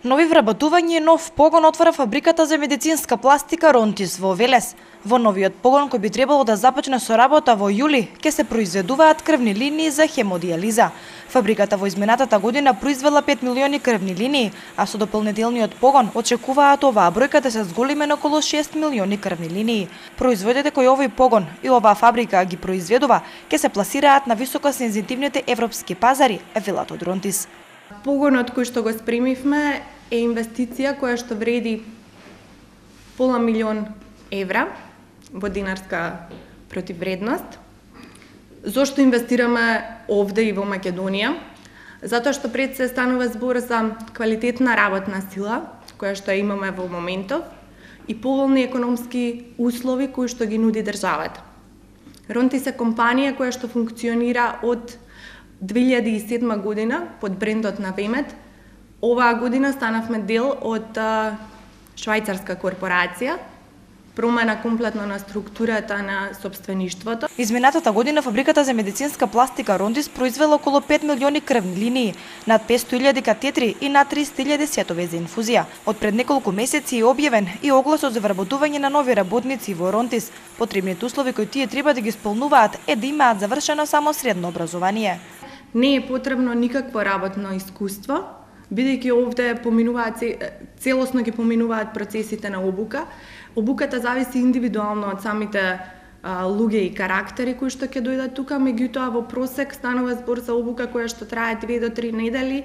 Нови вработување и нов погон отвара фабриката за медицинска пластика Ронтис во Велес. Во новиот погон, кој би требало да започне со работа во јули, ќе се произведуваат крвни линии за хемодијализа. Фабриката во изминатата година произвела 5 милиони крвни линии, а со дополнителниот погон очекуваат оваа бројка да се зголеме на околу 6 милиони крвни линии. Производите кои овој погон и оваа фабрика ги произведува ќе се пласираат на високосензитивните европски пазари, велат од Ронтис. Погонот кој што го спремивме е инвестиција која што вреди пола милион евра во динарска противвредност. Зошто инвестираме овде и во Македонија? Затоа што пред се станува збор за квалитетна работна сила, која што ја имаме во моментов, и поволни економски услови кои што ги нуди државата. Ронтис е компанија која што функционира од 2007 година под брендот на Вемет. Оваа година станавме дел од швајцарска корпорација, промена комплетно на структурата на сопствеништвото. Изминатата година фабриката за медицинска пластика Ронтис произвела околу 5 милиони крвни линии, над 500.000 катетри и над 30.000 сетови за инфузија. Од пред неколку месеци е објавен и огласот за вработување на нови работници во Ронтис. Потребните услови кои тие треба да ги исполнуваат е да имаат завршено само средно образование. Не е потребно никакво работно искуство, бидејќи овде поминуваат целосно ги поминуваат процесите на обука. Обуката зависи индивидуално од самите луѓе и карактери кои што ќе дојдат тука, меѓутоа во просек станува збор за обука која што трае 2 до 3 недели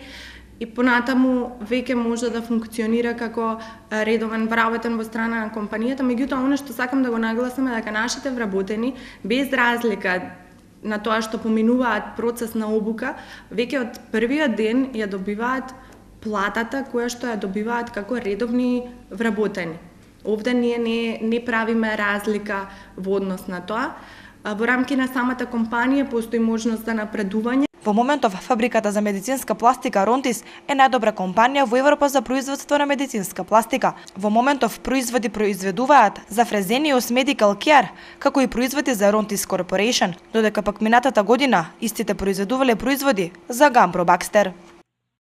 и понатаму веќе може да функционира како редовен вработен во страна на компанијата. Меѓутоа, оно што сакам да го нагласам е дека нашите вработени, без разлика на тоа што поминуваат процес на обука, веќе од првиот ден ја добиваат платата која што ја добиваат како редовни вработени. Овде ние не правиме разлика во однос на тоа. Во рамки на самата компанија постои можност за напредување. Во моментов фабриката за медицинска пластика Ронтис е најдобра компанија во Европа за производство на медицинска пластика. Во моментов производи произведуваат за Fresenius Medical Care, како и производи за Ронтис Corporation, додека пак минатата година истите произведувале производи за Gambro Baxter.